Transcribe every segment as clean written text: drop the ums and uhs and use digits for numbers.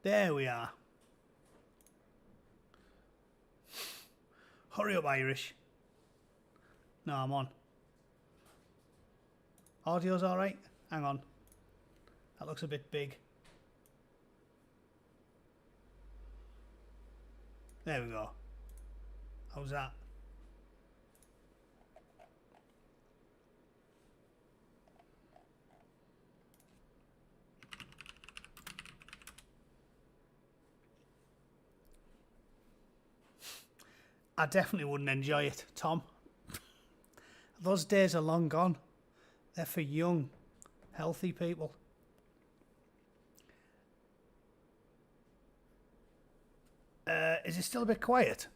There we are. Hurry up, Irish. No, I'm on. Audio's alright? Hang on. That looks a bit big. There we go. How's that? I definitely wouldn't enjoy it, Tom. Those days are long gone. They're for young, healthy people. Is it still a bit quiet?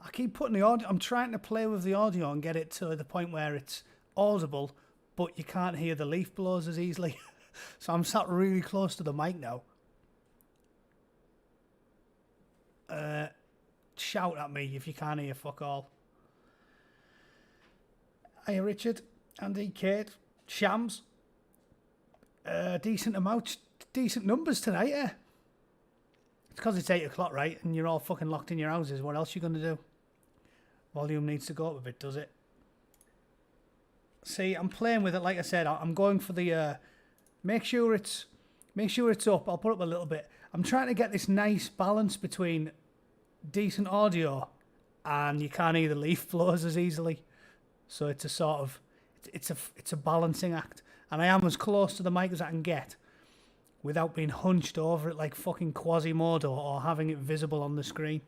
I keep putting the audio... I'm trying to play with the audio and get it to the point where it's audible, but you can't hear the leaf blows as easily. So I'm sat really close to the mic now. Shout at me if you can't hear fuck all. Hiya, Richard, Andy, Kate, Shams. Decent numbers tonight, eh? It's because it's 8 o'clock, right? And you're all fucking locked in your houses. What else are you going to do? Volume needs to go up a bit, does it? See, I'm playing with it. Like I said, I'm going for the... Make sure it's up. I'll put up a little bit. I'm trying to get this nice balance between decent audio and you can't hear the leaf blows as easily. So it's a sort of... It's a balancing act. And I am as close to the mic as I can get without being hunched over it like fucking Quasimodo or having it visible on the screen.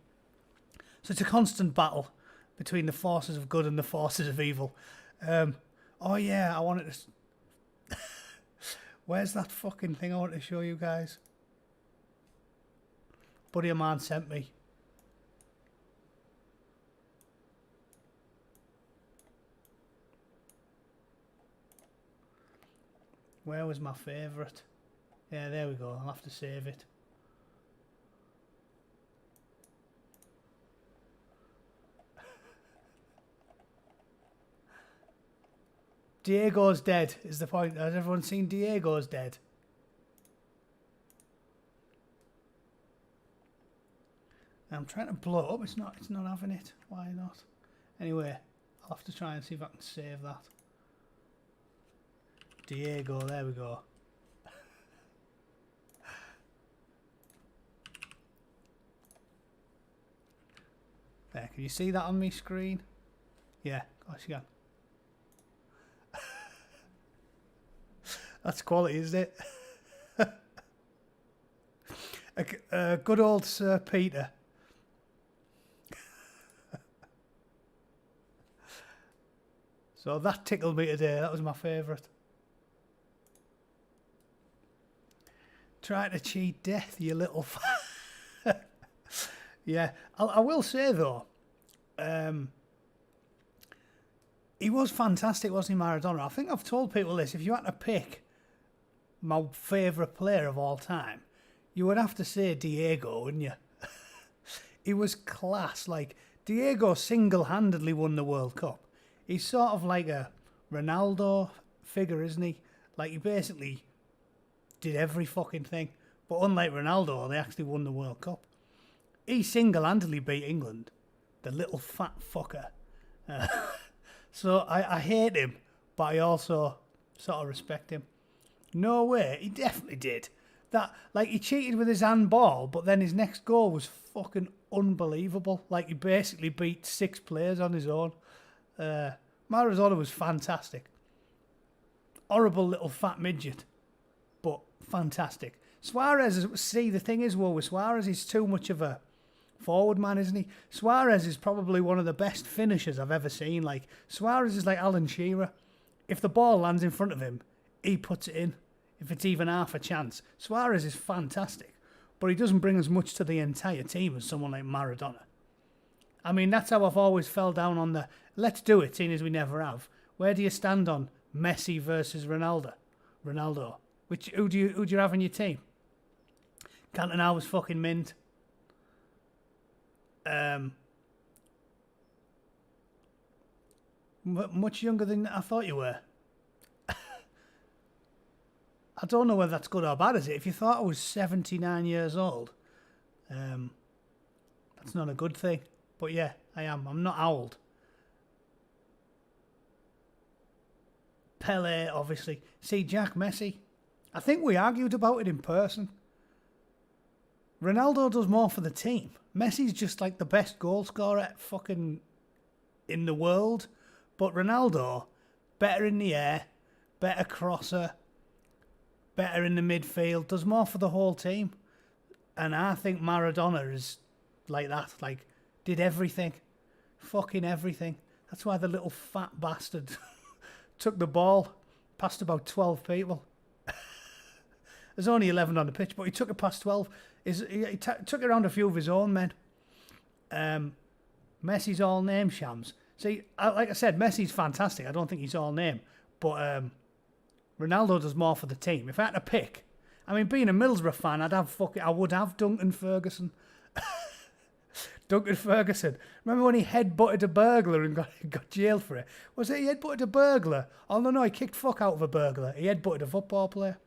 So it's a constant battle between the forces of good and the forces of evil. Oh yeah, I wanted to... Where's that fucking thing I want to show you guys? Buddy of mine sent me. Where was my favourite? Yeah, there we go. I'll have to save it. Diego's dead is the point. Has everyone seen Diego's dead? I'm trying to blow it up. It's not having it. Why not? Anyway, I'll have to try and see if I can save that. Diego, there we go. There, can you see that on my screen? Yeah, of course you can. That's quality, isn't it? A good old Sir Peter. So that tickled me today. That was my favourite. Trying to cheat death, you little... Yeah, I will say though, he was fantastic, wasn't he, Maradona? I think I've told people this. If you had to pick my favourite player of all time, you would have to say Diego, wouldn't you? He was class. Like, Diego single-handedly won the World Cup. He's sort of like a Ronaldo figure, isn't he? Like, he basically did every fucking thing. But unlike Ronaldo, they actually won the World Cup. He single-handedly beat England, the little fat fucker. So I hate him, but I also sort of respect him. No way, he definitely did. That, like, he cheated with his handball, but then his next goal was fucking unbelievable. Like, he basically beat 6 players on his own. Maradona was fantastic. Horrible little fat midget, but fantastic. Suarez, see, the thing is, well, with Suarez, he's too much of a forward man, isn't he? Suarez is probably one of the best finishers I've ever seen. Like, Suarez is like Alan Shearer. If the ball lands in front of him, he puts it in. If it's even half a chance. Suarez is fantastic, but he doesn't bring as much to the entire team as someone like Maradona. I mean, that's how I've always fell down on the let's do it, seeing as we never have. Where do you stand on Messi versus Ronaldo? Who do you have in your team? Cantona was fucking mint. Much younger than I thought you were. I don't know whether that's good or bad, is it? If you thought I was 79 years old, that's not a good thing. But yeah, I am. I'm not old. Pele, obviously. See, Jack Messi. I think we argued about it in person. Ronaldo does more for the team. Messi's just like the best goal scorer fucking in the world. But Ronaldo, better in the air, better crosser, better in the midfield, does more for the whole team. And I think Maradona is like that. Like, did everything. Fucking everything. That's why the little fat bastard took the ball past about 12 people. There's only 11 on the pitch, but he took it past 12. He took it around a few of his own men. Messi's all name, Shams. See, like I said, Messi's fantastic. I don't think he's all name. But Ronaldo does more for the team. If I had to pick, I mean, being a Middlesbrough fan, I would have Duncan Ferguson. Duncan Ferguson. Remember when he headbutted a burglar and got jailed for it? Was it he headbutted a burglar? Oh, no, he kicked fuck out of a burglar. He headbutted a football player.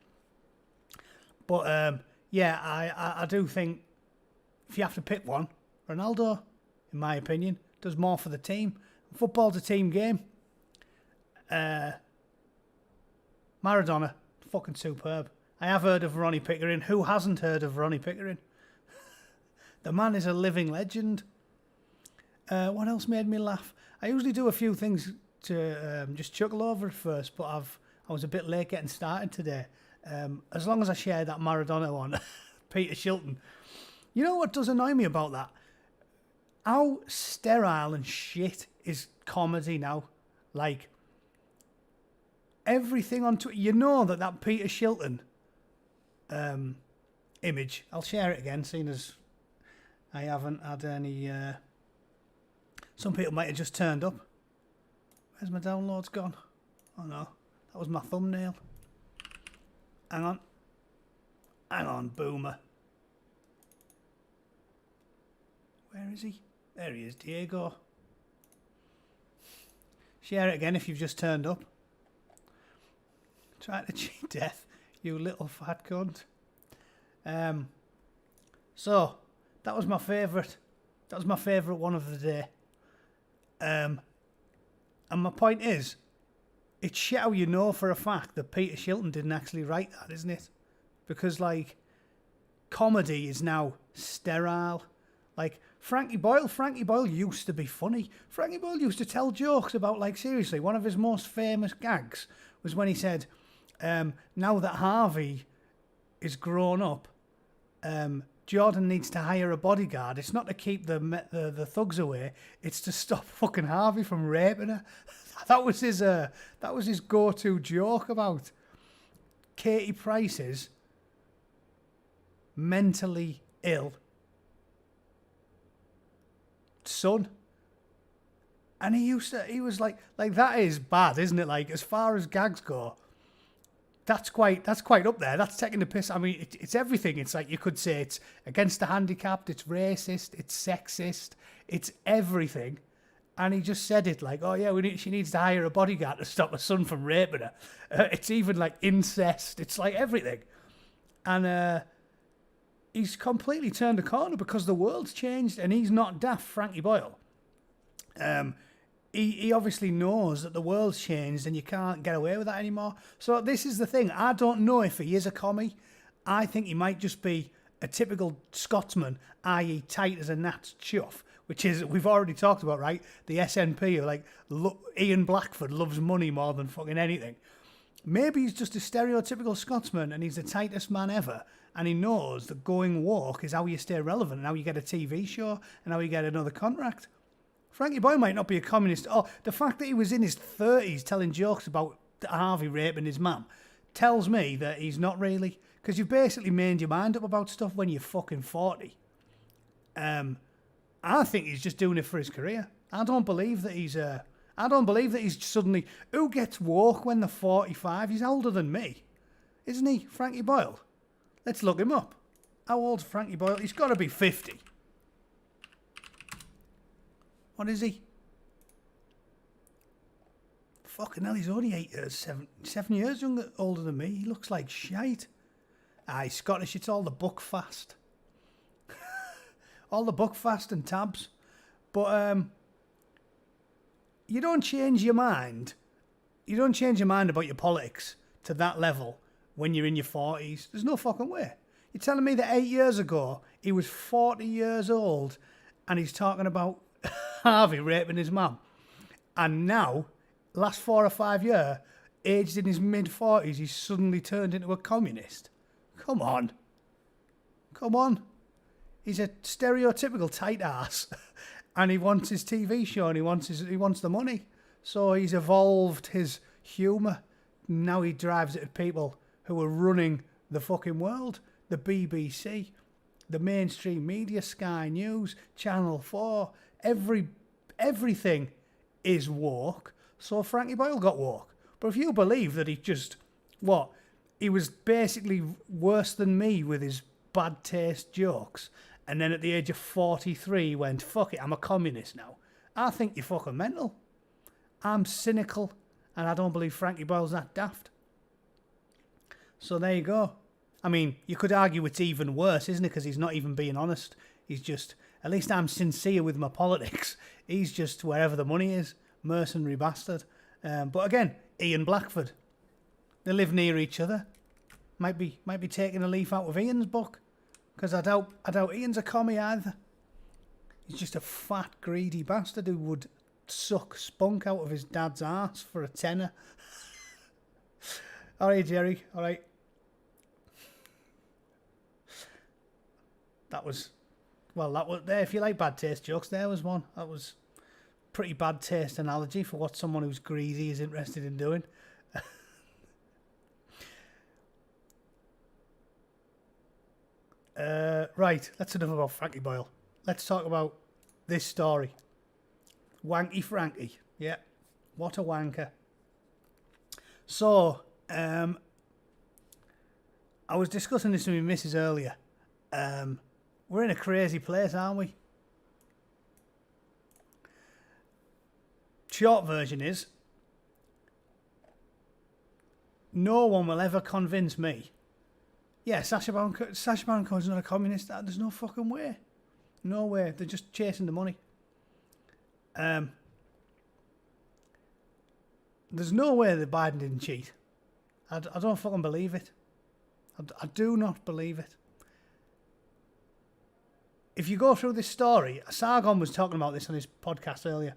But, yeah, I do think if you have to pick one, Ronaldo, in my opinion, does more for the team. Football's a team game. Maradona, fucking superb. I have heard of Ronnie Pickering. Who hasn't heard of Ronnie Pickering? The man is a living legend. What else made me laugh? I usually do a few things to just chuckle over at first, but I was a bit late getting started today. As long as I share that Maradona one, Peter Shilton. You know what does annoy me about that? How sterile and shit is comedy now. Like, everything on Twitter. You know that Peter Shilton image. I'll share it again, seeing as I haven't had any... some people might have just turned up. Where's my downloads gone? Oh no, that was my thumbnail. Hang on, boomer. Where is he? There he is, Diego. Share it again if you've just turned up. Trying to cheat death, you little fat cunt. So, that was my favourite. That was my favourite one of the day. And my point is, it's shit how you know for a fact that Peter Shilton didn't actually write that, isn't it? Because, like, comedy is now sterile. Like, Frankie Boyle used to be funny. Frankie Boyle used to tell jokes about, like, seriously, one of his most famous gags was when he said, now that Harvey is grown up, Jordan needs to hire a bodyguard. It's not to keep the thugs away. It's to stop fucking Harvey from raping her. That was his go-to joke about Katie Price's mentally ill son. And he was like that is bad, isn't it? Like, as far as gags go, that's quite up there. That's taking the piss. I mean, it's everything. It's like, you could say it's against the handicapped, it's racist, it's sexist, it's everything. And he just said it like, oh yeah, she needs to hire a bodyguard to stop her son from raping her. It's even like incest. It's like everything. And he's completely turned a corner because the world's changed and he's not daft, Frankie Boyle. He obviously knows that the world's changed and you can't get away with that anymore. So this is the thing. I don't know if he is a commie. I think he might just be a typical Scotsman, i.e. tight as a gnat's chuff, which is, we've already talked about, right? The SNP are like, Ian Blackford loves money more than fucking anything. Maybe he's just a stereotypical Scotsman and he's the tightest man ever. And he knows that going woke is how you stay relevant and how you get a TV show and how you get another contract. Frankie Boyle might not be a communist. Oh, the fact that he was in his 30s telling jokes about Harvey raping his mum tells me that he's not really. Because you've basically made your mind up about stuff when you're fucking 40. I think he's just doing it for his career. I don't believe that he's suddenly... Who gets woke when they're 45? He's older than me. Isn't he, Frankie Boyle? Let's look him up. How old's Frankie Boyle? He's got to be 50. What is he? Fucking hell, he's only 8 years, 7 years older than me. He looks like shite. Aye, Scottish, it's all the Buckfast. All the Buckfast and tabs. But you don't change your mind. You don't change your mind about your politics to that level when you're in your 40s. There's no fucking way. You're telling me that 8 years ago, he was 40 years old and he's talking about Harvey raping his mum. And now, last 4 or 5 years, aged in his mid-40s, he's suddenly turned into a communist. Come on. Come on. He's a stereotypical tight ass. And he wants his TV show and he wants the money. So he's evolved his humour. Now he drives it at people who are running the fucking world. The BBC, the mainstream media, Sky News, Channel 4, everything is woke. So Frankie Boyle got woke. But if you believe that he just, he was basically worse than me with his bad taste jokes, and then at the age of 43 he went, fuck it, I'm a communist now. I think you're fucking mental. I'm cynical, and I don't believe Frankie Boyle's that daft. So there you go. I mean, you could argue it's even worse, isn't it? Because he's not even being honest. He's just, at least I'm sincere with my politics. He's just wherever the money is. Mercenary bastard. But again, Ian Blackford. They live near each other. Might be taking a leaf out of Ian's book. Because I doubt Ian's a commie either. He's just a fat, greedy bastard who would suck spunk out of his dad's arse for a tenner. All right, Jerry. All right. That was there. If you like bad taste jokes, there was one. That was pretty bad taste analogy for what someone who's greedy is interested in doing. Right, that's enough about Frankie Boyle. Let's talk about this story. Wanky Frankie. Yeah, what a wanker. So, I was discussing this with my missus earlier. We're in a crazy place, aren't we? Short version is, no one will ever convince me. Yeah, Sacha Baron Cohen's not a communist. There's no fucking way. No way. They're just chasing the money. There's no way that Biden didn't cheat. I don't fucking believe it. I do not believe it. If you go through this story, Sargon was talking about this on his podcast earlier.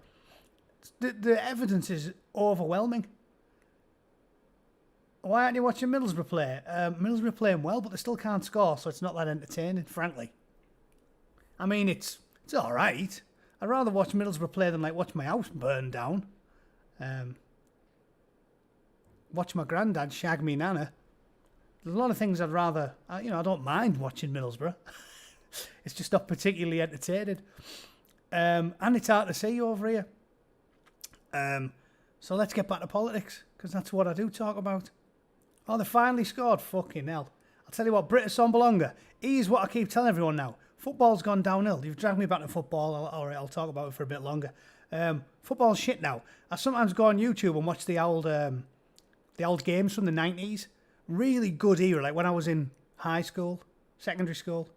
The evidence is overwhelming. Why aren't you watching Middlesbrough play? Middlesbrough playing well, but they still can't score, so it's not that entertaining, frankly. I mean, it's all right. I'd rather watch Middlesbrough play than watch my house burn down. Watch my granddad shag me nana. There's a lot of things I'd rather... I don't mind watching Middlesbrough. It's just not particularly entertaining. And it's hard to see over here. So let's get back to politics, because that's what I do talk about. Oh, they finally scored. Fucking hell. I'll tell you what, Britta Sombolonga, here's what I keep telling everyone now. Football's gone downhill. You've dragged me back to football. All right, I'll talk about it for a bit longer. Football's shit now. I sometimes go on YouTube and watch the old games from the 90s. Really good era, like when I was in high school, secondary school.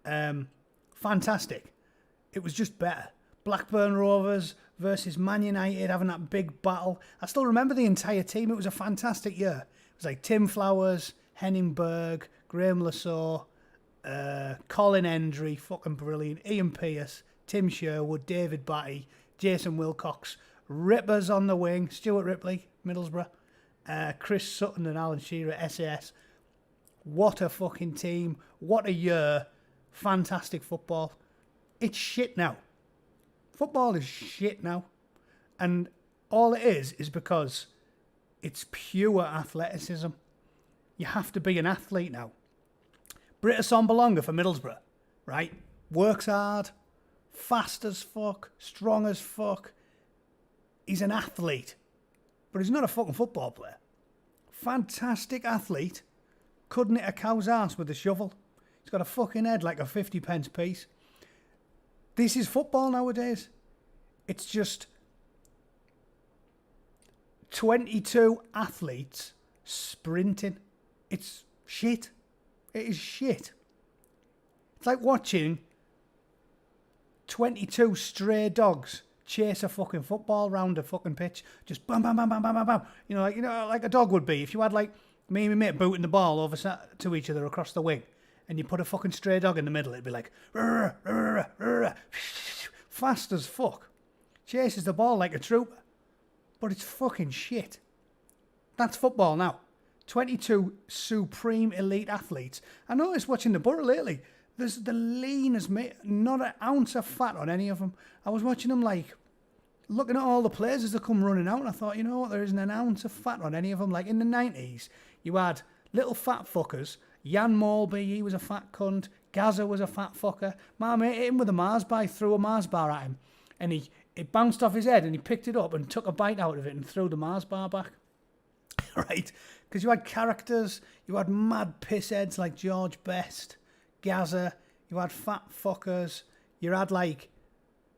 Fantastic. It was just better. Blackburn Rovers versus Man United having that big battle. I still remember the entire team. It was a fantastic year. It was like Tim Flowers, Henning Berg, Graham Lasso, Colin Hendry, fucking brilliant, Ian Pearce, Tim Sherwood, David Batty, Jason Wilcox, Rippers on the wing, Stuart Ripley, Middlesbrough, Chris Sutton and Alan Shearer, SAS. What a fucking team. What a year. Fantastic football. It's shit now. Football is shit now. And all it is because it's pure athleticism. You have to be an athlete now. Britta Sombolonga for Middlesbrough, right? Works hard, fast as fuck, strong as fuck. He's an athlete, but he's not a fucking football player. Fantastic athlete, couldn't hit a cow's ass with a shovel. He's got a fucking head like a 50p piece. This is football nowadays. It's just 22 athletes sprinting. It's shit. It is shit. It's like watching 22 stray dogs chase a fucking football round a fucking pitch. Just bam, bam, bam, bam, bam, bam, bam. Like a dog would be. If you had like me and my mate booting the ball over to each other across the wing, and you put a fucking stray dog in the middle, it'd be like rrr, rrr, rrr, fast as fuck. Chases the ball like a trooper. But it's fucking shit. That's football now. 22 supreme elite athletes. I noticed watching the Borough lately, there's the leanest, not an ounce of fat on any of them. I was watching them like, looking at all the players as they come running out, and I thought, you know what, there isn't an ounce of fat on any of them. Like in the 90s, you had little fat fuckers. Jan Molby, he was a fat cunt. Gaza was a fat fucker. My mate hit him with a Mars bar, threw a Mars bar at him, and it bounced off his head, and he picked it up and took a bite out of it and threw the Mars bar back. Right? Because you had characters, you had mad pissheads like George Best, Gaza, you had fat fuckers, you had like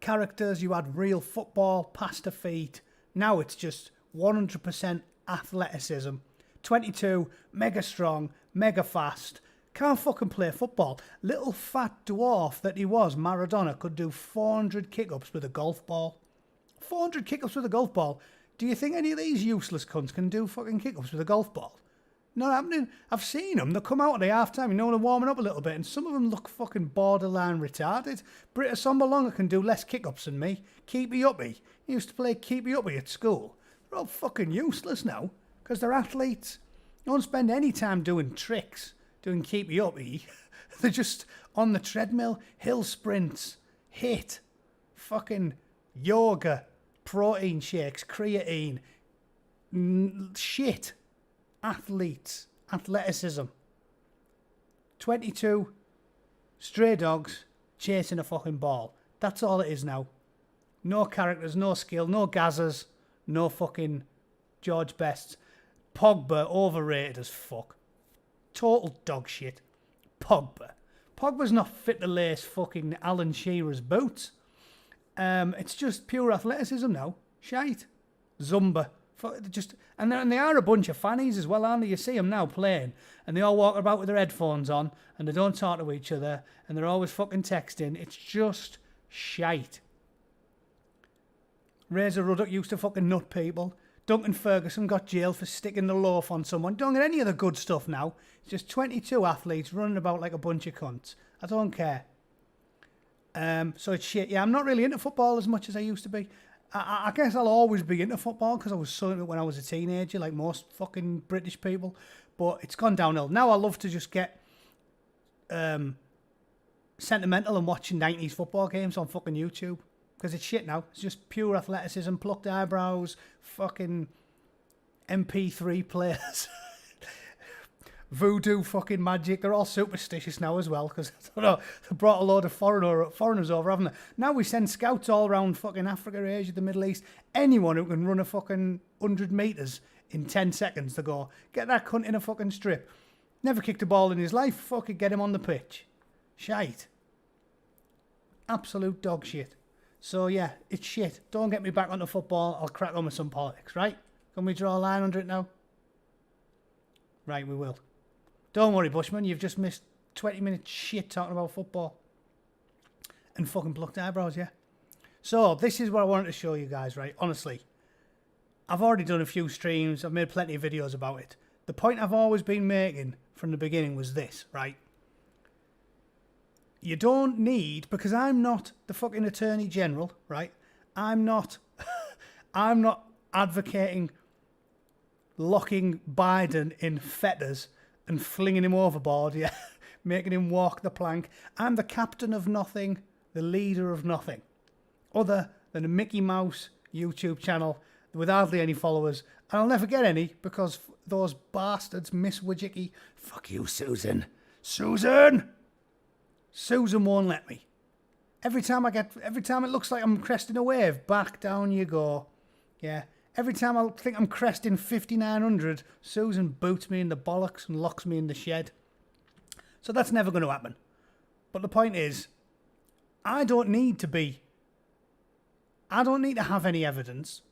characters, you had real football, pasta feet. Now it's just 100% athleticism. 22, mega strong, mega fast, can't fucking play football. Little fat dwarf that he was, Maradona, could do 400 kick-ups with a golf ball. 400 kick-ups with a golf ball. Do you think any of these useless cunts can do fucking kick-ups with a golf ball? Not happening. I've seen them. They come out at the half-time, they're warming up a little bit, and some of them look fucking borderline retarded. Britta Sombalonga can do less kick-ups than me. Keepy Uppy. He used to play Keepy Uppy at school. They're all fucking useless now, because they're athletes. They don't spend any time doing tricks, doing Keepy Uppy. They're just on the treadmill, hill sprints, HIIT, fucking yoga, protein shakes, creatine, shit, athletes, athleticism. 22 stray dogs chasing a fucking ball. That's all it is now. No characters, no skill, no Gazas, no fucking George Bests. Pogba, overrated as fuck. Total dog shit. Pogba's not fit to lace fucking Alan Shearer's boots. It's just pure athleticism now. Shite. Zumba. And they are a bunch of fannies as well, aren't they? You see them now playing, and they all walk about with their headphones on, and they don't talk to each other, and they're always fucking texting. It's just shite. Razor Ruddock used to fucking nut people. Duncan Ferguson got jailed for sticking the loaf on someone. Don't get any of the good stuff now. It's just 22 athletes running about like a bunch of cunts. I don't care. So it's shit. Yeah, I'm not really into football as much as I used to be. I guess I'll always be into football because I was so into it when I was a teenager, like most fucking British people. But it's gone downhill. Now I love to just get sentimental and watching 90s football games on fucking YouTube. Because it's shit now. It's just pure athleticism, plucked eyebrows, fucking MP3 players. Voodoo fucking magic. They're all superstitious now as well. Because, I don't know, they brought a load of foreigners over, haven't they? Now we send scouts all around fucking Africa, Asia, the Middle East. Anyone who can run a fucking 100 metres in 10 seconds to go, get that cunt in a fucking strip. Never kicked a ball in his life. Fucking get him on the pitch. Shite. Absolute dog shit. So, yeah, it's shit. Don't get me back onto football. I'll crack on with some politics, right? Can we draw a line under it now? Right, we will. Don't worry, Bushman. You've just missed 20 minutes shit talking about football. And fucking plucked eyebrows, yeah? So, this is what I wanted to show you guys, right? Honestly. I've already done a few streams. I've made plenty of videos about it. The point I've always been making from the beginning was this, right? You don't need, because I'm not the fucking Attorney General, right? I'm not advocating locking Biden in fetters and flinging him overboard, yeah, making him walk the plank. I'm the captain of nothing, the leader of nothing, other than a Mickey Mouse YouTube channel with hardly any followers. And I'll never get any because those bastards, Miss Wojcicki, fuck you, Susan. Susan won't let me. Every time it looks like I'm cresting a wave, back down you go. Yeah. Every time I think I'm cresting 5,900, Susan boots me in the bollocks and locks me in the shed. So that's never going to happen. But the point is, I don't need to have any evidence,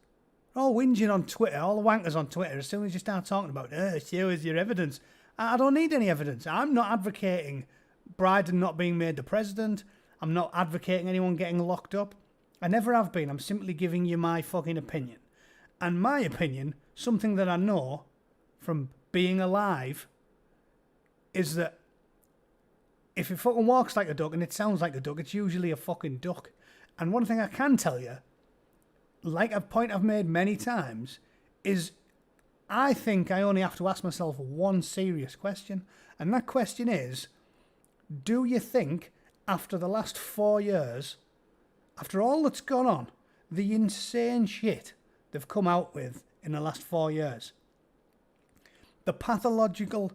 all whinging on Twitter, all the wankers on Twitter, as soon as you start talking about, show us your evidence. I don't need any evidence. I'm not advocating Biden not being made the president. I'm not advocating anyone getting locked up. I never have been. I'm simply giving you my fucking opinion. And my opinion, something that I know from being alive, is that if it fucking walks like a duck and it sounds like a duck, it's usually a fucking duck. And one thing I can tell you, like a point I've made many times, is I think I only have to ask myself one serious question. And that question is, do you think after the last 4 years, after all that's gone on, the insane shit they've come out with in the last 4 years, the pathological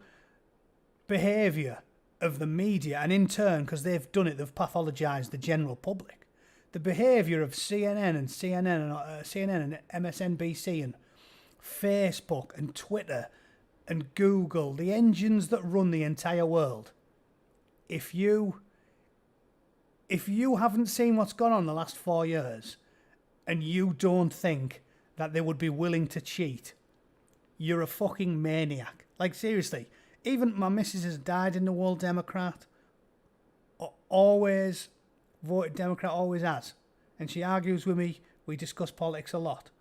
behaviour of the media, and in turn, because they've done it, they've pathologised the general public, the behaviour of CNN and MSNBC and Facebook and Twitter and Google, the engines that run the entire world. If you haven't seen what's gone on the last 4 years and you don't think that they would be willing to cheat, you're a fucking maniac. Like, seriously, even my missus has died in the World Democrat, always voted Democrat, always has. And she argues with me, we discuss politics a lot.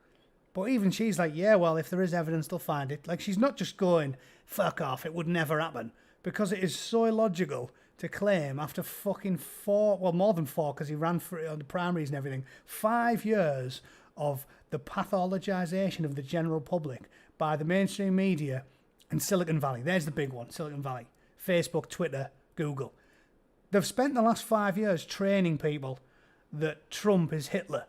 But even she's like, yeah, well, if there is evidence, they'll find it. Like, she's not just going, fuck off, it would never happen. Because it is so illogical to claim after fucking more than 4, because he ran for it on the primaries and everything, 5 years of the pathologisation of the general public by the mainstream media and Silicon Valley. There's the big one, Silicon Valley. Facebook, Twitter, Google. They've spent the last 5 years training people that Trump is Hitler.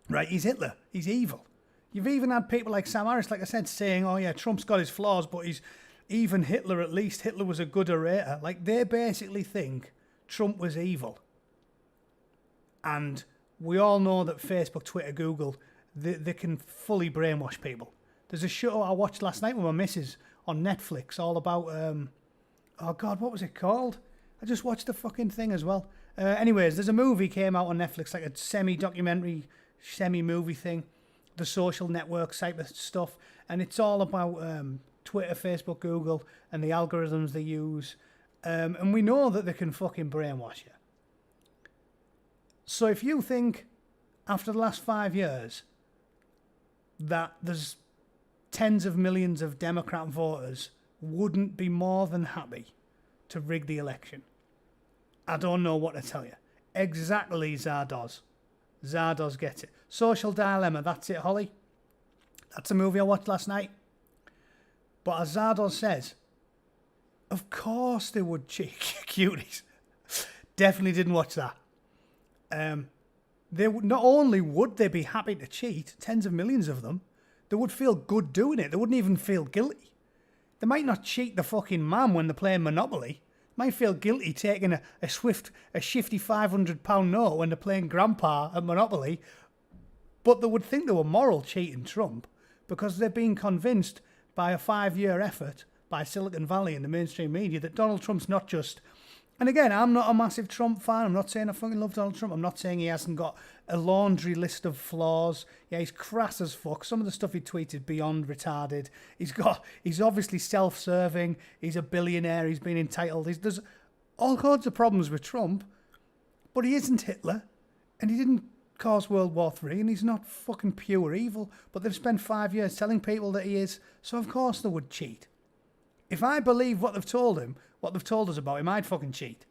Right, he's Hitler. He's evil. You've even had people like Sam Harris, like I said, saying, oh yeah, Trump's got his flaws, but he's even Hitler, at least Hitler was a good orator. Like, they basically think Trump was evil. And we all know that Facebook, Twitter, Google, they can fully brainwash people. There's a show I watched last night with my missus on Netflix all about, oh God, what was it called? I just watched the fucking thing as well. Anyways, there's a movie came out on Netflix, like a semi-documentary, semi-movie thing, the social network type of stuff. And it's all about Twitter, Facebook, Google, and the algorithms they use. And we know that they can fucking brainwash you. So if you think, after the last 5 years, that there's tens of millions of Democrat voters wouldn't be more than happy to rig the election, I don't know what to tell you. Exactly, Zardoz. Zardoz gets it. Social Dilemma, that's it, Holly. That's a movie I watched last night. But as Zardoz says, of course they would cheat. Cuties. Definitely didn't watch that. They would, not only would they be happy to cheat, tens of millions of them, they would feel good doing it. They wouldn't even feel guilty. They might not cheat the fucking man when they're playing Monopoly. They might feel guilty taking a shifty £500 note when they're playing Grandpa at Monopoly, but they would think they were moral cheating Trump because they're being convinced by a 5-year effort by Silicon Valley and the mainstream media that Donald Trump's not just... And again, I'm not a massive Trump fan. I'm not saying I fucking love Donald Trump. I'm not saying he hasn't got a laundry list of flaws. Yeah, he's crass as fuck. Some of the stuff he tweeted beyond retarded. He's obviously self-serving. He's a billionaire. He's been entitled. There's all kinds of problems with Trump, but he isn't Hitler, and he didn't cause World War III, and he's not fucking pure evil. But they've spent 5 years telling people that he is, so of course they would cheat. If I believe what they've told him, what they've told us about him, I'd fucking cheat.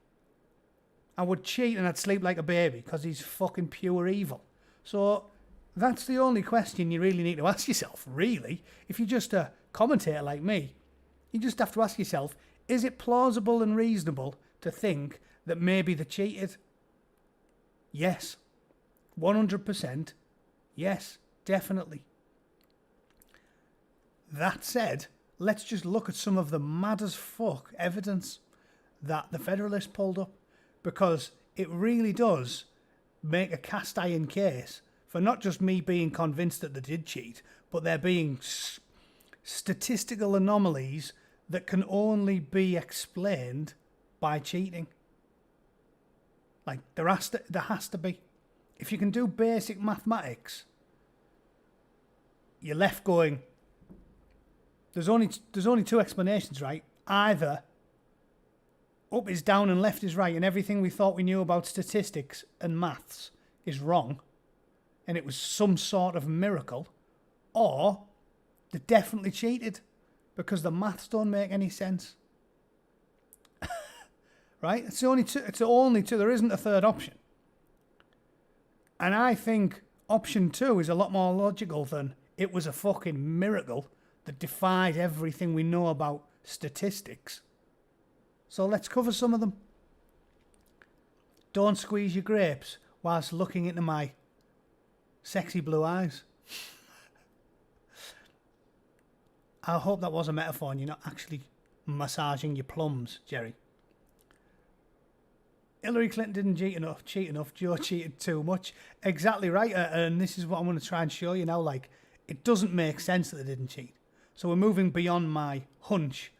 I would cheat and I'd sleep like a baby because he's fucking pure evil. So that's the only question you really need to ask yourself, really. If you're just a commentator like me, you just have to ask yourself, is it plausible and reasonable to think that maybe they cheated? Yes. 100%. Yes, definitely. That said, let's just look at some of the mad as fuck evidence that the Federalists pulled up, because it really does make a cast iron case for not just me being convinced that they did cheat, but there being statistical anomalies that can only be explained by cheating. Like, there has to be. If you can do basic mathematics, you're left going, there's only two explanations, right? Either up is down and left is right, and everything we thought we knew about statistics and maths is wrong, and it was some sort of miracle, or they definitely cheated because the maths don't make any sense. Right? It's the only two. It's the only two. There isn't a third option. And I think option 2 is a lot more logical than it was a fucking miracle that defied everything we know about statistics. So let's cover some of them. Don't squeeze your grapes whilst looking into my sexy blue eyes. I hope that was a metaphor and you're not actually massaging your plums, Jerry. Hillary Clinton didn't cheat enough. Joe cheated too much. Exactly right. And this is what I'm going to try and show you now. Like, it doesn't make sense that they didn't cheat. So we're moving beyond my hunch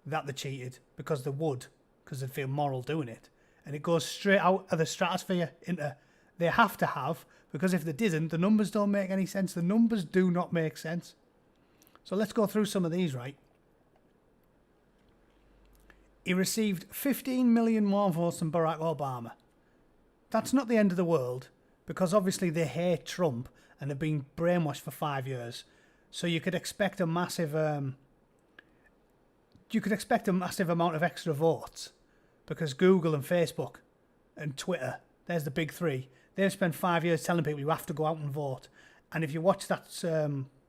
that they cheated, because they would, because they'd feel moral doing it. And it goes straight out of the stratosphere into they have to have, because if they didn't, the numbers don't make any sense. The numbers do not make sense. So let's go through some of these, right? He received 15 million more votes than Barack Obama. That's not the end of the world, because obviously they hate Trump and they've been brainwashed for 5 years. So you could expect a massive, amount of extra votes, because Google and Facebook and Twitter, there's the big three. They've spent 5 years telling people you have to go out and vote. And if you watch that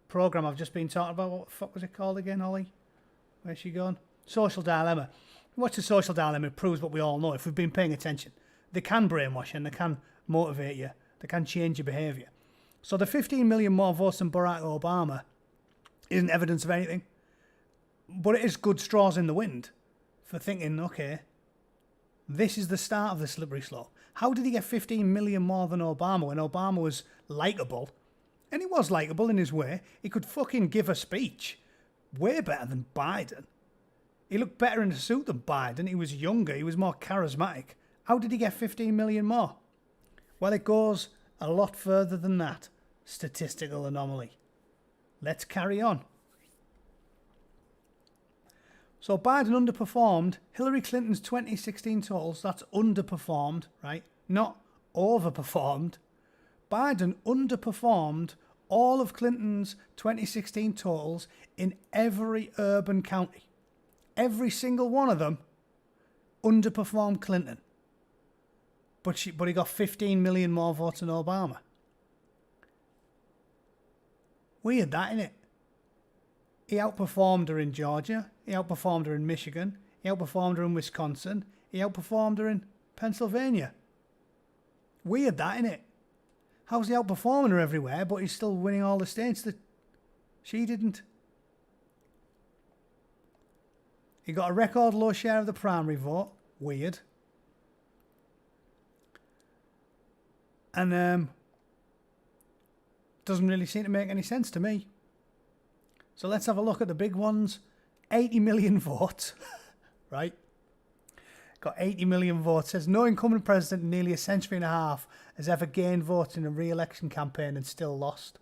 program I've just been talking about, what the fuck was it called again, Ollie? Where's she gone? Social Dilemma. Watch the Social Dilemma. It proves what we all know if we've been paying attention. They can brainwash and they can motivate you. They can change your behaviour. So the 15 million more votes than Barack Obama isn't evidence of anything. But it is good straws in the wind for thinking, okay, this is the start of the slippery slope. How did he get 15 million more than Obama when Obama was likeable? And he was likeable in his way. He could fucking give a speech way better than Biden. He looked better in a suit than Biden. He was younger. He was more charismatic. How did he get 15 million more? Well, it goes a lot further than that. Statistical anomaly. Let's carry on. So Biden underperformed Hillary Clinton's 2016 totals. That's underperformed, right? Not overperformed. Biden underperformed all of Clinton's 2016 totals in every urban county. Every single one of them underperformed Clinton. But he got 15 million more votes than Obama. Weird that, innit? He outperformed her in Georgia. He outperformed her in Michigan. He outperformed her in Wisconsin. He outperformed her in Pennsylvania. Weird that, innit? How's he outperforming her everywhere, but he's still winning all the states that she didn't? He got a record low share of the primary vote. Weird. And doesn't really seem to make any sense to me. So let's have a look at the big ones. 80 million votes, right? Got 80 million votes. Says no incumbent president in nearly a century and a half has ever gained votes in a re-election campaign and still lost.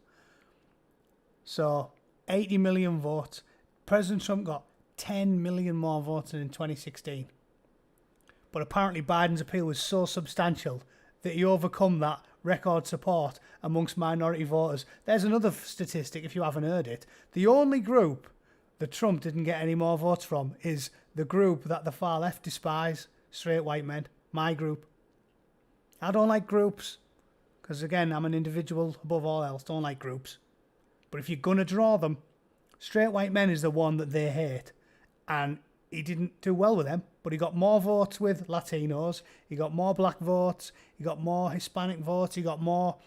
So 80 million votes. President Trump got 10 million more votes than in 2016. But apparently Biden's appeal was so substantial that he overcome that record support amongst minority voters. There's another statistic if you haven't heard it. The only group that Trump didn't get any more votes from is the group that the far left despise, straight white men. My group. I don't like groups because, again, I'm an individual above all else. Don't like groups. But if you're going to draw them, straight white men is the one that they hate. And he didn't do well with them, but he got more votes with Latinos, he got more black votes, he got more Hispanic votes, he got more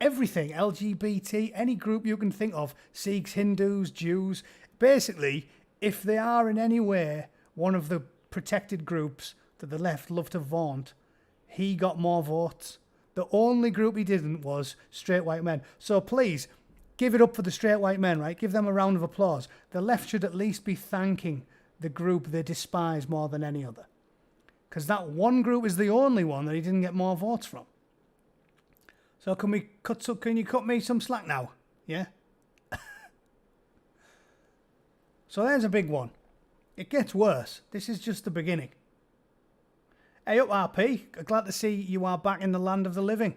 everything, LGBT, any group you can think of, Sikhs, Hindus, Jews. Basically, if they are in any way one of the protected groups that the left love to vaunt, he got more votes. The only group he didn't was straight white men. So please, give it up for the straight white men, right? Give them a round of applause. The left should at least be thanking the group they despise more than any other. Because that one group is the only one that he didn't get more votes from. So can you cut me some slack now? Yeah? So there's a big one. It gets worse. This is just the beginning. Hey up, RP. Glad to see you are back in the land of the living.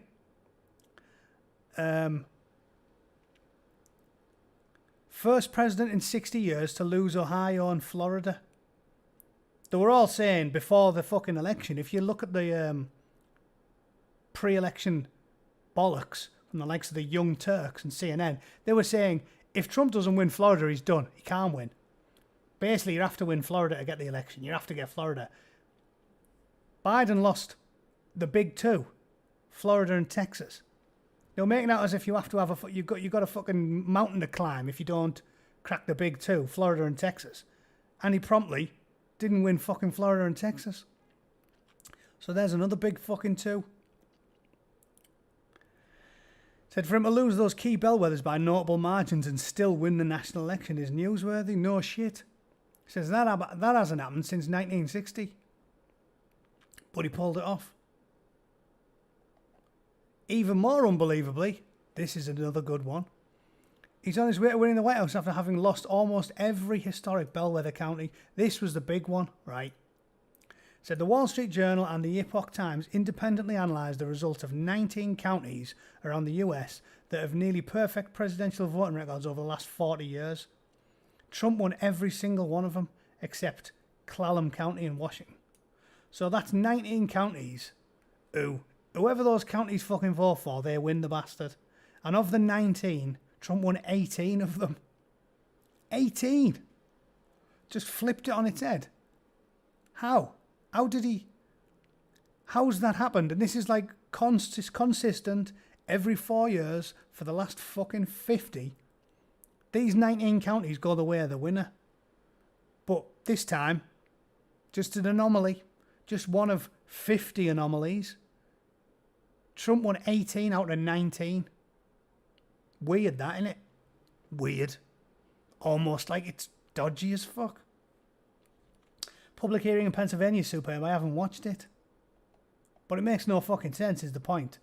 First president in 60 years to lose Ohio and Florida. They were all saying before the fucking election, if you look at the pre-election bollocks from the likes of the Young Turks and CNN, they were saying if Trump doesn't win Florida, he's done. He can't win. Basically, you have to win Florida to get the election. You have to get Florida. Biden lost the big two, Florida and Texas. They were making out as if you have to have you got a fucking mountain to climb if you don't crack the big two, Florida and Texas. And he promptly didn't win fucking Florida and Texas. So there's another big fucking two. Said for him to lose those key bellwethers by notable margins and still win the national election is newsworthy. No shit. Says that hasn't happened since 1960. But he pulled it off. Even more unbelievably, this is another good one. He's on his way to winning the White House after having lost almost every historic bellwether county. This was the big one, right? Said the Wall Street Journal and the Epoch Times independently analysed the results of 19 counties around the US that have nearly perfect presidential voting records over the last 40 years. Trump won every single one of them except Clallam County in Washington. So that's 19 counties whoever those counties fucking vote for, they win the bastard. And of the 19, Trump won 18 of them. 18! Just flipped it on its head. How? How's that happened? And this is like consistent every 4 years for the last fucking 50. These 19 counties go the way of the winner. But this time, just an anomaly. Just one of 50 anomalies. Trump won 18 out of 19. Weird that, innit? Weird. Almost like it's dodgy as fuck. Public hearing in Pennsylvania is superb. I haven't watched it. But it makes no fucking sense is the point.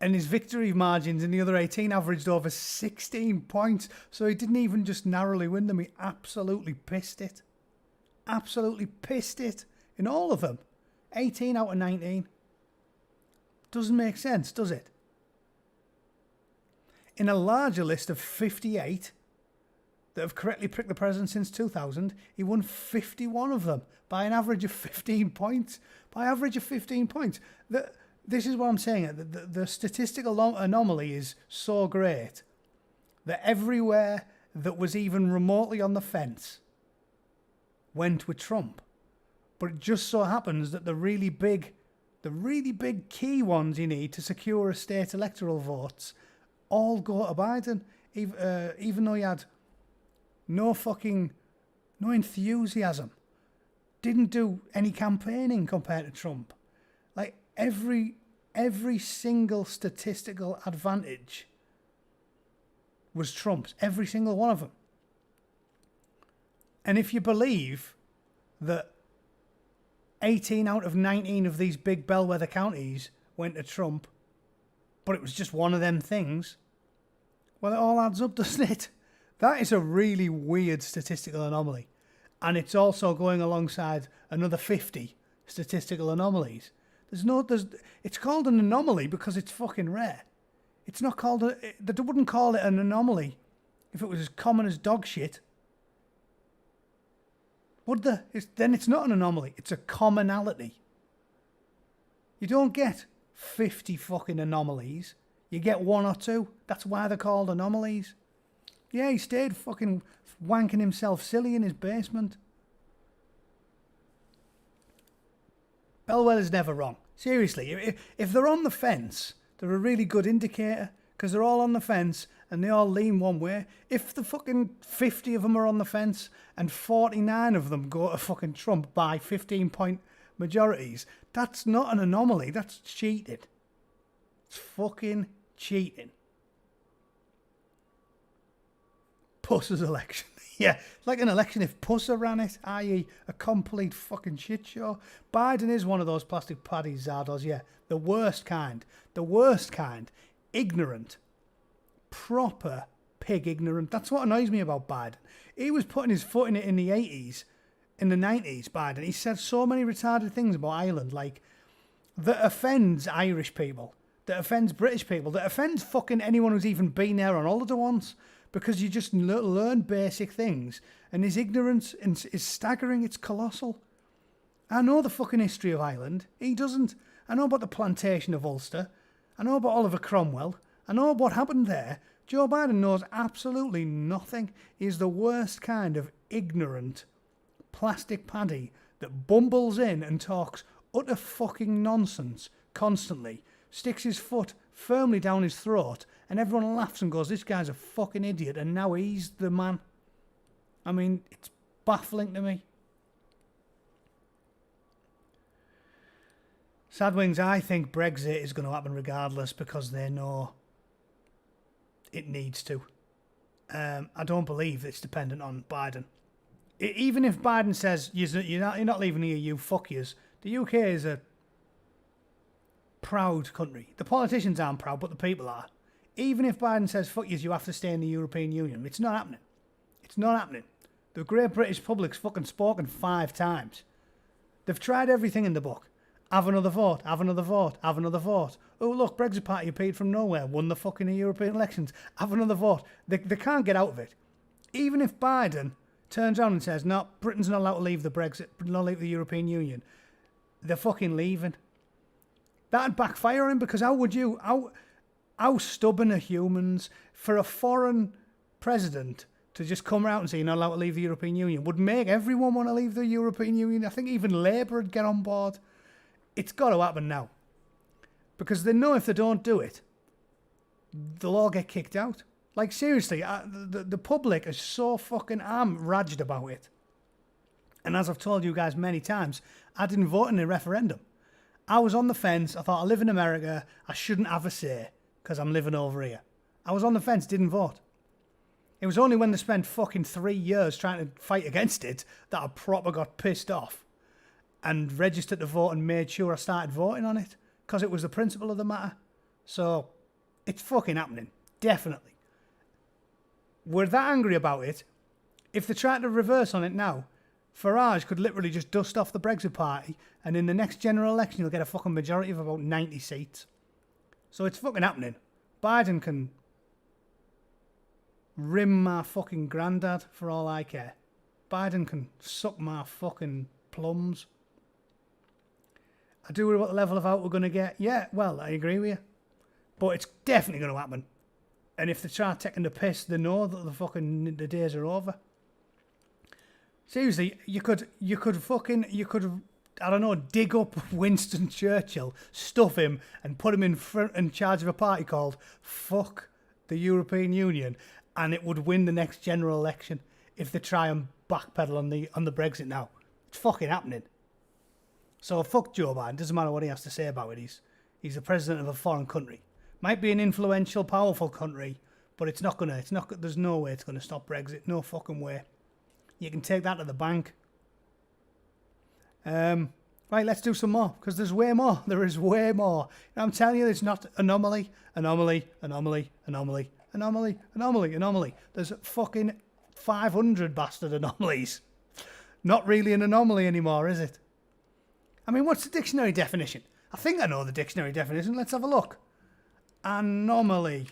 And his victory margins in the other 18 averaged over 16 points. So he didn't even just narrowly win them. He absolutely pissed it. Absolutely pissed it. In all of them. 18 out of 19. Doesn't make sense, does it? In a larger list of 58 that have correctly pricked the president since 2000, he won 51 of them by an average of 15 points. By average of 15 points. This is what I'm saying. The statistical anomaly is so great that everywhere that was even remotely on the fence went with Trump. But it just so happens that the really big key ones you need to secure a state electoral votes all go to Biden, even though he had no enthusiasm, didn't do any campaigning compared to Trump. Like every single statistical advantage was Trump's, every single one of them. And if you believe that 18 out of 19 of these big bellwether counties went to Trump, but it was just one of them things, well, it all adds up, doesn't it? That is a really weird statistical anomaly. And it's also going alongside another 50 statistical anomalies. It's called an anomaly because it's fucking rare. It's not called they wouldn't call it an anomaly if it was as common as dog shit. Would they? Then it's not an anomaly. It's a commonality. You don't get 50 fucking anomalies. You get one or two. That's why they're called anomalies. Yeah, he stayed fucking wanking himself silly in his basement. Bellwether's never wrong. Seriously, if they're on the fence, they're a really good indicator because they're all on the fence and they all lean one way. If the fucking 50 of them are on the fence and 49 of them go to fucking Trump by 15-point majorities, that's not an anomaly. That's cheating. It's fucking cheating. Puss's election. Yeah, like an election if Pussa ran it, i.e. a complete fucking shit show. Biden is one of those plastic paddies, Zardos, yeah. The worst kind. The worst kind. Ignorant. proper pig ignorant. That's what annoys me about Biden. He was putting his foot in it in the 80s, in the 90s, Biden. He said so many retarded things about Ireland, like, that offends Irish people, that offends British people, that offends fucking anyone who's even been there on holiday once, because you just learn basic things, and his ignorance is staggering. It's colossal. I know the fucking history of Ireland. He doesn't. I know about the plantation of Ulster. I know about Oliver Cromwell. I know what happened there. Joe Biden knows absolutely nothing. He's the worst kind of ignorant plastic paddy that bumbles in and talks utter fucking nonsense constantly, sticks his foot firmly down his throat, and everyone laughs and goes, this guy's a fucking idiot, and now he's the man. I mean, it's baffling to me. Sadwings, I think Brexit is going to happen regardless because they know it needs to. I don't believe it's dependent on Biden. Even if Biden says you're not leaving the EU, fuck yous. The UK is a proud country. The politicians aren't proud, but the people are. Even if Biden says fuck yous, you have to stay in the European Union. It's not happening. It's not happening. The great British public's fucking spoken 5 times. They've tried everything in the book. Have another vote, have another vote, have another vote. Oh, look, Brexit Party appeared from nowhere, won the fucking European elections. Have another vote. They can't get out of it. Even if Biden turns around and says, no, Britain's not allowed to leave not leave the European Union, they're fucking leaving. That'd backfire on him, because how stubborn are humans for a foreign president to just come out and say you're not allowed to leave the European Union would make everyone want to leave the European Union. I think even Labour would get on board. It's got to happen now. Because they know if they don't do it, they'll all get kicked out. Like, seriously, the public is so fucking... I'm raged about it. And as I've told you guys many times, I didn't vote in a referendum. I was on the fence. I thought, I live in America. I shouldn't have a say because I'm living over here. I was on the fence, didn't vote. It was only when they spent fucking 3 years trying to fight against it that I proper got pissed off and registered to vote and made sure I started voting on it, because it was the principle of the matter. So, it's fucking happening. Definitely. We're that angry about it. If they try to reverse on it now, Farage could literally just dust off the Brexit Party, and in the next general election he'll get a fucking majority of about 90 seats. So it's fucking happening. Biden can rim my fucking granddad for all I care. Biden can suck my fucking plums. I do worry about the level of out we're going to get. Yeah, well, I agree with you. But it's definitely going to happen. And if they try taking the piss, they know that the days are over. Seriously, you could, I don't know, dig up Winston Churchill, stuff him, and put him in charge of a party called Fuck the European Union, and it would win the next general election if they try and backpedal on the Brexit now. It's fucking happening. So fuck Joe Biden. Doesn't matter what he has to say about it. He's the president of a foreign country. Might be an influential, powerful country, but there's no way it's gonna stop Brexit. No fucking way. You can take that to the bank. Right, let's do some more, because there's way more. There is way more. I'm telling you, it's not anomaly. There's fucking 500 bastard anomalies. Not really an anomaly anymore, is it? I mean, what's the dictionary definition? I think I know the dictionary definition. Let's have a look. Anomaly.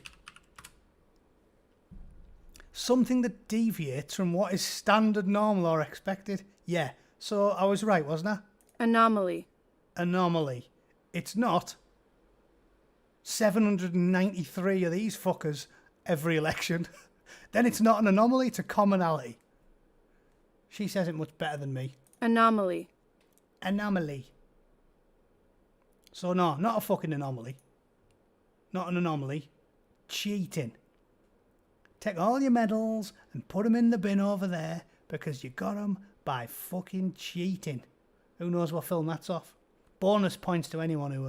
Something that deviates from what is standard, normal, or expected. Yeah, so I was right, wasn't I? Anomaly. Anomaly. It's not 793 of these fuckers every election. Then it's not an anomaly, it's a commonality. She says it much better than me. Anomaly. Anomaly. So no, not a fucking anomaly. Not an anomaly. Cheating. Take all your medals and put them in the bin over there because you got them by fucking cheating. Who knows what film that's off? Bonus points to anyone who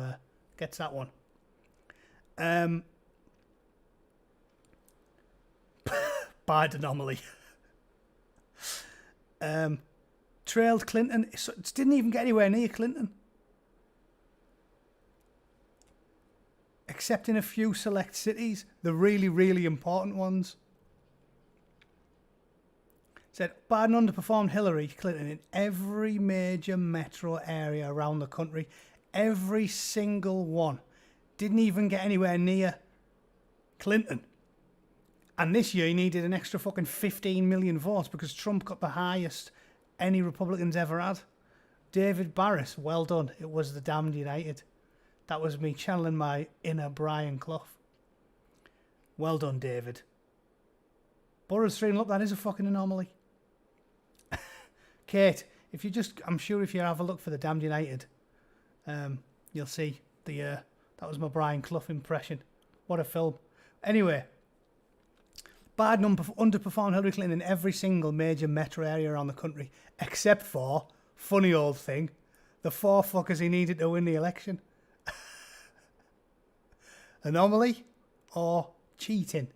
gets that one. Bad anomaly. Trailed Clinton. It didn't even get anywhere near Clinton. except in a few select cities, the really, really important ones. Said Biden underperformed Hillary Clinton in every major metro area around the country. Every single one. Didn't even get anywhere near Clinton. And this year he needed an extra fucking 15 million votes because Trump got the highest any Republicans ever had. David Barris, well done. It was the damned United. That was me channeling my inner Brian Clough. Well done, David. Borough's 3 up, that is a fucking anomaly. Kate, if you just, I'm sure if you have a look for the damned United, you'll see that was my Brian Clough impression. What a film. Anyway, Biden underperformed Hillary Clinton in every single major metro area around the country, except for, funny old thing, the 4 fuckers he needed to win the election. Anomaly or cheating?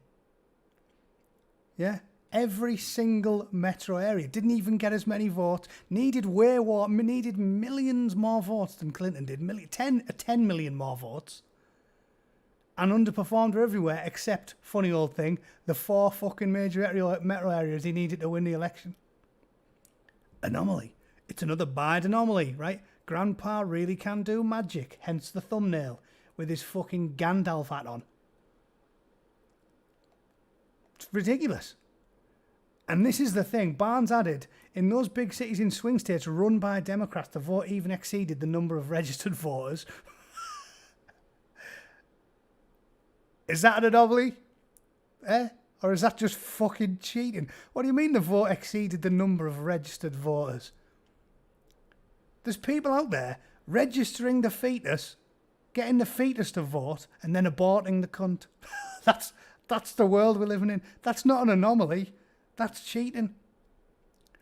Yeah. Every single metro area didn't even get as many votes. Needed millions more votes than Clinton did. 10 million more votes. And underperformed everywhere except, funny old thing, the 4 fucking major metro areas he needed to win the election. Anomaly. It's another Biden anomaly, right? Grandpa really can do magic, hence the thumbnail, with his fucking Gandalf hat on. It's ridiculous. And this is the thing, Barnes added, in those big cities in swing states run by Democrats, the vote even exceeded the number of registered voters. Is that an anomaly? Or is that just fucking cheating? What do you mean the vote exceeded the number of registered voters? There's people out there registering the fetus, getting the fetus to vote, and then aborting the cunt. That's the world we're living in. That's not an anomaly. That's cheating.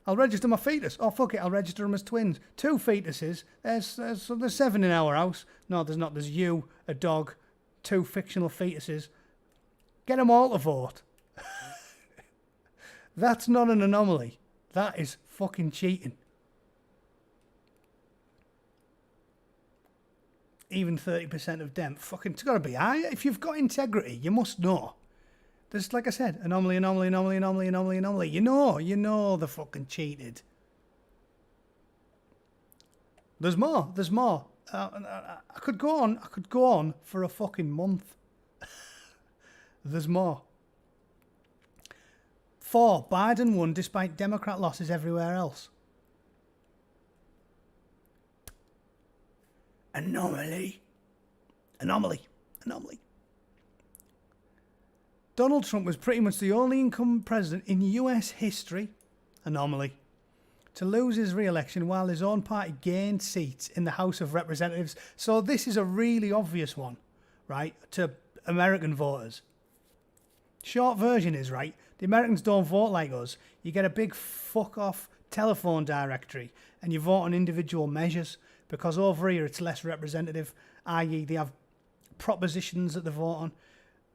I'll register my fetus. Oh, fuck it, I'll register them as twins. 2 fetuses. There's 7 in our house. No, there's not. There's you, a dog, 2 fictional fetuses. Get them all to vote. That's not an anomaly. That is fucking cheating. Even 30% of them. Fucking, it's got to be high. If you've got integrity, you must know. There's, like I said, anomaly. You know the fucking cheated. There's more. I could go on for a fucking month. There's more. 4, Biden won despite Democrat losses everywhere else. Anomaly. Donald Trump was pretty much the only incumbent president in US history, anomaly, to lose his re-election while his own party gained seats in the House of Representatives. So this is a really obvious one, right, to American voters. Short version is, right, the Americans don't vote like us. You get a big fuck-off telephone directory and you vote on individual measures because over here it's less representative, i.e. they have propositions that they vote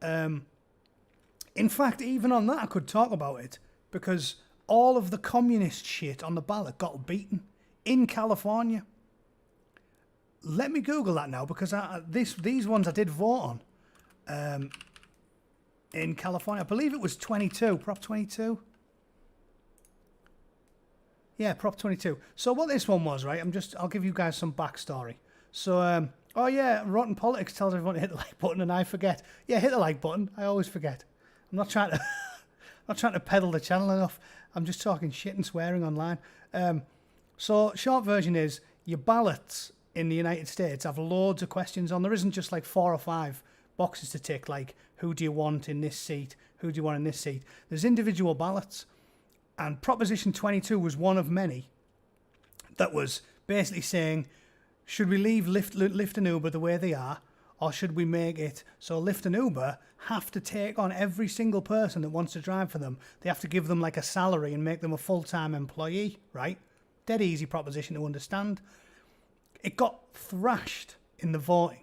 on. In fact, even on that I could talk about it because all of the communist shit on the ballot got beaten in California. Let me Google that now because these ones I did vote on in California. I believe it was 22, Prop 22. Yeah, Prop 22. So what this one was, right, I'll give you guys some backstory. So, oh yeah, Rotten Politics tells everyone to hit the like button and I forget. Yeah, hit the like button. I always forget. I'm not trying to peddle the channel enough. I'm just talking shit and swearing online. So short version is your ballots in the United States have loads of questions on. There isn't just like 4 or 5 boxes to tick, like who do you want in this seat? Who do you want in this seat? There's individual ballots. And Proposition 22 was one of many that was basically saying, should we leave Lyft and Uber the way they are? Or should we make it so Lyft and Uber have to take on every single person that wants to drive for them? They have to give them like a salary and make them a full-time employee, right? Dead easy proposition to understand. It got thrashed in the voting.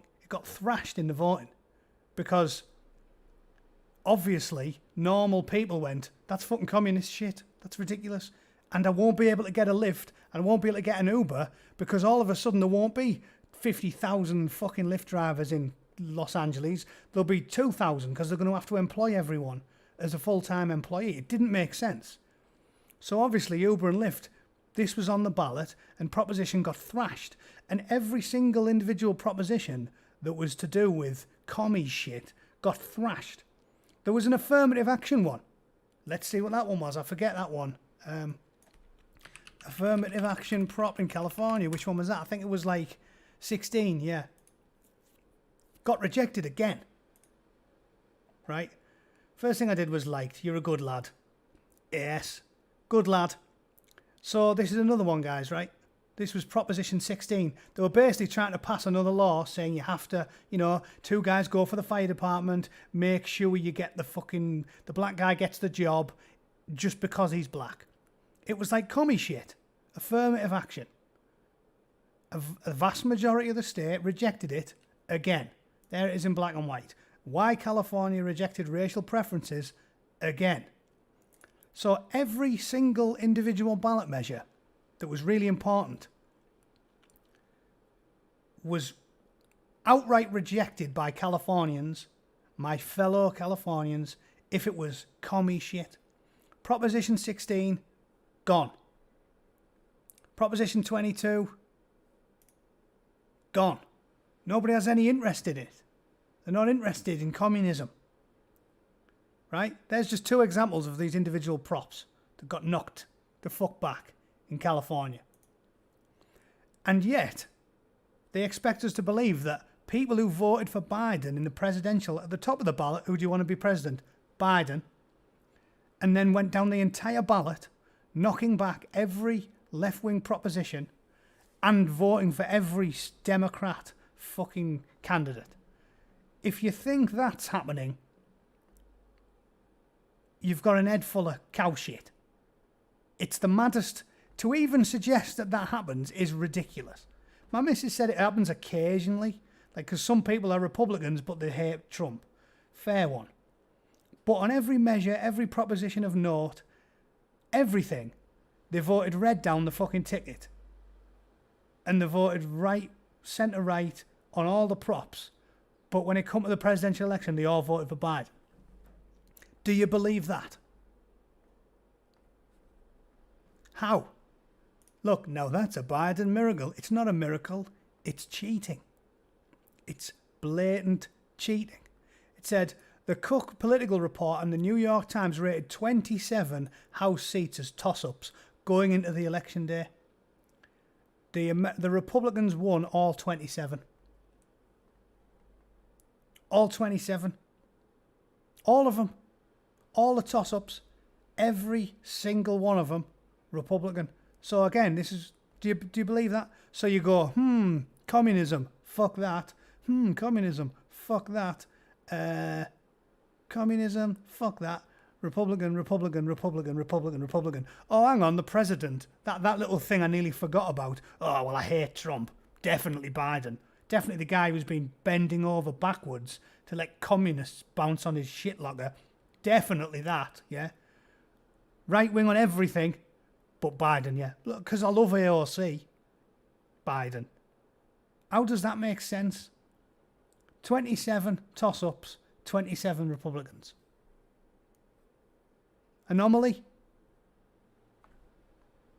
Because obviously normal people went, that's fucking communist shit. That's ridiculous. And I won't be able to get a Lyft and I won't be able to get an Uber because all of a sudden there won't be 50,000 fucking Lyft drivers in Los Angeles. There'll be 2,000 because they're going to have to employ everyone as a full-time employee. It didn't make sense. So obviously Uber and Lyft, this was on the ballot and proposition got thrashed. And every single individual proposition that was to do with commie shit got thrashed. There was an affirmative action one. Let's see what that one was. I forget that one. Affirmative action prop in California. Which one was that? I think it was like 16, yeah. Got rejected again. Right? First thing I did was liked. You're a good lad. Yes. Good lad. So this is another one, guys, right? This was Proposition 16. They were basically trying to pass another law saying you have to, 2 guys go for the fire department, make sure you get the black guy gets the job just because he's black. It was like commie shit. Affirmative action. A vast majority of the state rejected it again. There it is in black and white. Why California rejected racial preferences again. So every single individual ballot measure that was really important was outright rejected by Californians, my fellow Californians, if it was commie shit. Proposition 16, gone. Proposition 22, gone. Nobody has any interest in it. They're not interested in communism. Right? There's just 2 examples of these individual props that got knocked the fuck back in California. And yet, they expect us to believe that people who voted for Biden in the presidential, at the top of the ballot, who do you want to be president? Biden. And then went down the entire ballot, knocking back every left-wing proposition and voting for every Democrat fucking candidate. If you think that's happening, you've got an head full of cow shit. It's the maddest. To even suggest that that happens is ridiculous. My missus said it happens occasionally, because some people are Republicans but they hate Trump. Fair one. But on every measure, every proposition of note, everything, they voted red down the fucking ticket. And they voted right, centre right on all the props. But when it come to the presidential election, they all voted for Biden. Do you believe that? How? Look, now that's a Biden miracle. It's not a miracle. It's cheating. It's blatant cheating. It said, the Cook Political Report and the New York Times rated 27 House seats as toss-ups going into the election day. The Republicans won all 27. All 27. All of them. All the toss-ups. Every single one of them, Republican. So again, this is, do you believe that? So you go, communism, fuck that. Communism, fuck that. Communism, fuck that. Republican. Oh, hang on, the president. That little thing I nearly forgot about. Oh, well, I hate Trump. Definitely Biden. Definitely the guy who's been bending over backwards to let communists bounce on his shit locker. Definitely that, yeah. Right wing on everything, but Biden, yeah. Look, because I love AOC. Biden. How does that make sense? 27 toss-ups, 27 Republicans. Anomaly?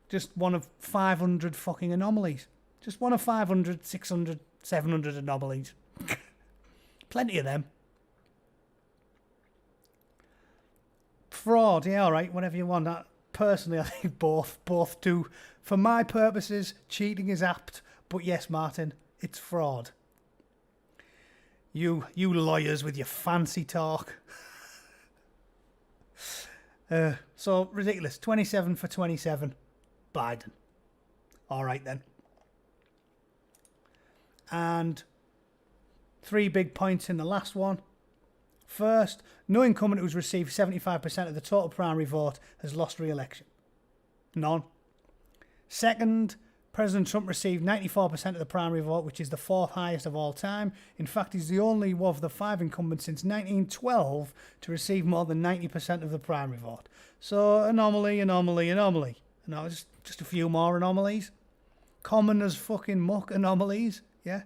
Just one of 500 fucking anomalies. Just one of 500, 600, 700 anomalies. Plenty of them. Fraud, yeah, alright, whatever you want. Personally, I think both do. For my purposes, cheating is apt. But yes, Martin, it's fraud. You lawyers with your fancy talk. So ridiculous. 27 for 27. Biden. Alright then. And 3 big points in the last one. First, no incumbent who's received 75% of the total primary vote has lost re-election. None. Second, President Trump received 94% of the primary vote, which is the 4th highest of all time. In fact, he's the only one of the 5 incumbents since 1912 to receive more than 90% of the primary vote. So, anomaly. No, just a few more anomalies. Common as fucking muck anomalies, yeah?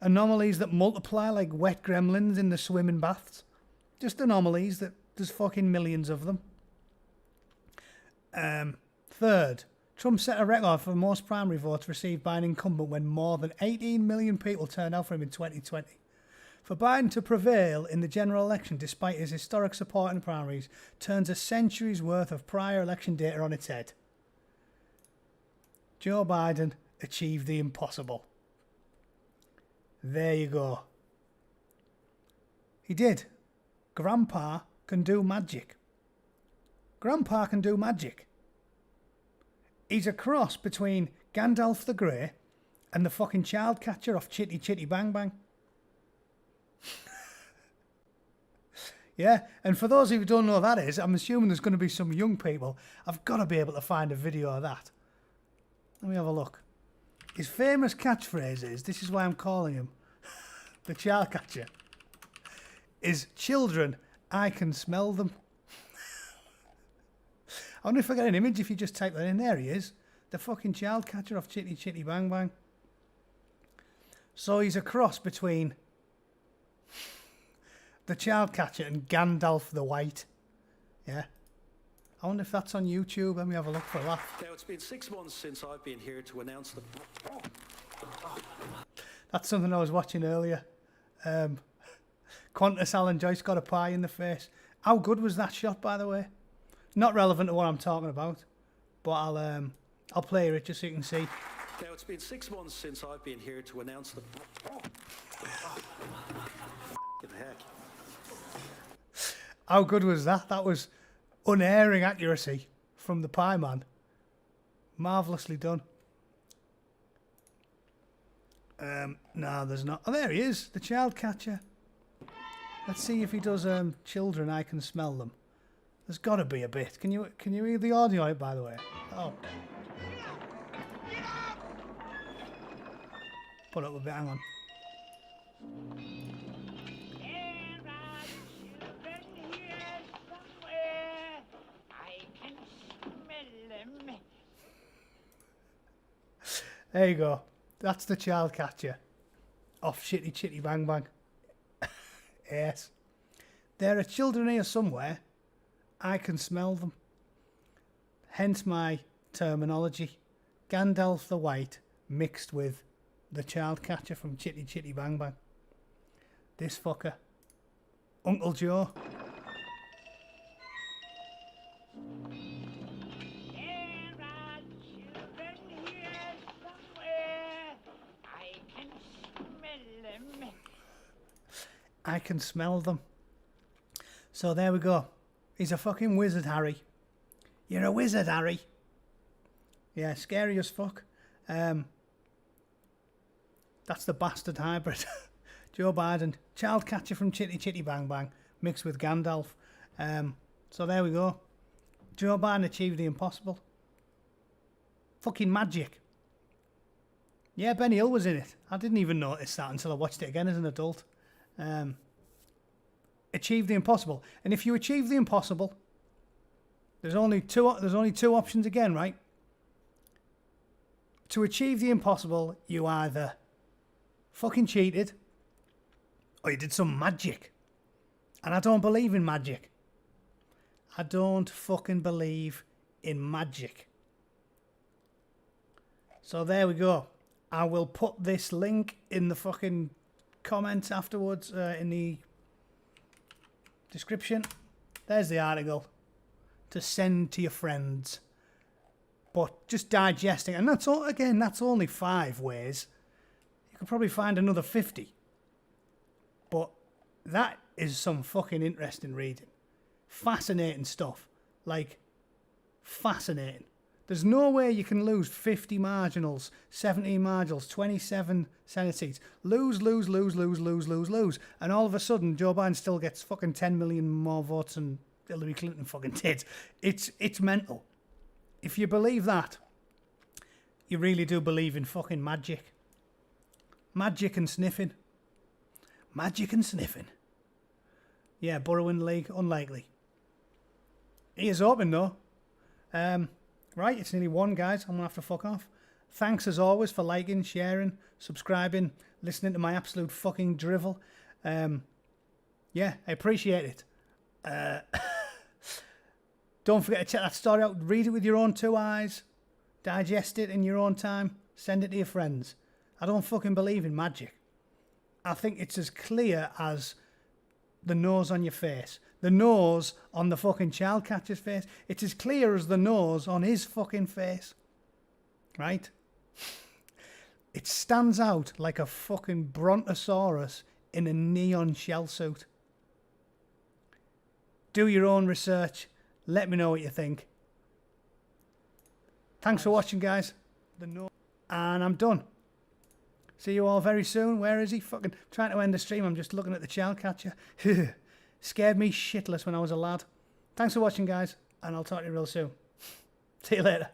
Anomalies that multiply like wet gremlins in the swimming baths. Just anomalies that there's fucking millions of them. Third, Trump set a record for most primary votes received by an incumbent when more than 18 million people turned out for him in 2020. For Biden to prevail in the general election despite his historic support in the primaries turns a century's worth of prior election data on its head. Joe Biden achieved the impossible. There you go. He did. Grandpa can do magic. Grandpa can do magic. He's a cross between Gandalf the Grey and the fucking child catcher off Chitty Chitty Bang Bang. Yeah, and for those of you who don't know what that is, I'm assuming there's going to be some young people. I've got to be able to find a video of that. Let me have a look. His famous catchphrase is, this is why I'm calling him the child catcher, is children, I can smell them. I wonder if I get an image if you just type that in. There he is. The fucking child catcher off Chitty Chitty Bang Bang. So he's a cross between the child catcher and Gandalf the White. Yeah. I wonder if that's on YouTube. Let me have a look for that. Now, it's been 6 months since I've been here to announce the... That's something I was watching earlier. Qantas Alan Joyce got a pie in the face. How good was that shot, by the way? Not relevant to what I'm talking about, but I'll play it just so you can see. Now, it's been 6 months since I've been here to announce the... Get the heck. How good was that? That was unerring accuracy from the pie man. Marvellously done. No, there's not. Oh, there he is, the child catcher. Let's see if he does children, I can smell them. There's got to be a bit. Can you hear the audio on it, by the way? Oh. Put up a bit, hang on. There you go. That's the child catcher off Chitty Chitty Bang Bang. Yes. There are children here somewhere. I can smell them. Hence my terminology. Gandalf the White mixed with the child catcher from Chitty Chitty Bang Bang. This fucker. Uncle Joe. I can smell them. So there we go. He's a fucking wizard, Harry. You're a wizard, Harry. Yeah, scary as fuck. That's the bastard hybrid. Joe Biden, child catcher from Chitty Chitty Bang Bang, mixed with Gandalf. So there we go. Joe Biden achieved the impossible. Fucking magic. Yeah, Benny Hill was in it. I didn't even notice that until I watched it again as an adult. Achieve the impossible, and if you achieve the impossible, there's only two options again, right? To achieve the impossible, you either fucking cheated or you did some magic, and I don't believe in magic. I don't fucking believe in magic. So there we go. I will put this link in the fucking comments afterwards, in the description. There's the article to send to your friends. But just digesting, and that's all. Again, that's only 5 ways. You could probably find another 50. But that is some fucking interesting reading. Fascinating stuff. Like, fascinating. There's no way you can lose 50 marginals, 17 marginals, 27 Senate seats. Lose. And all of a sudden, Joe Biden still gets fucking 10 million more votes than Hillary Clinton fucking did. It's mental. If you believe that, you really do believe in fucking magic. Magic and sniffing. Magic and sniffing. Yeah, Borough in the league, unlikely. He is open though. Right, it's nearly 1, guys. I'm going to have to fuck off. Thanks as always for liking, sharing, subscribing, listening to my absolute fucking drivel. Yeah, I appreciate it. Don't forget to check that story out. Read it with your own two eyes. Digest it in your own time. Send it to your friends. I don't fucking believe in magic. I think it's as clear as the nose on your face. The nose on the fucking child catcher's face. It's as clear as the nose on his fucking face. Right? It stands out like a fucking brontosaurus in a neon shell suit. Do your own research. Let me know what you think. Thanks for watching, guys. And I'm done. See you all very soon. Where is he? Fucking trying to end the stream. I'm just looking at the child catcher. Scared me shitless when I was a lad. Thanks for watching, guys. And I'll talk to you real soon. See you later.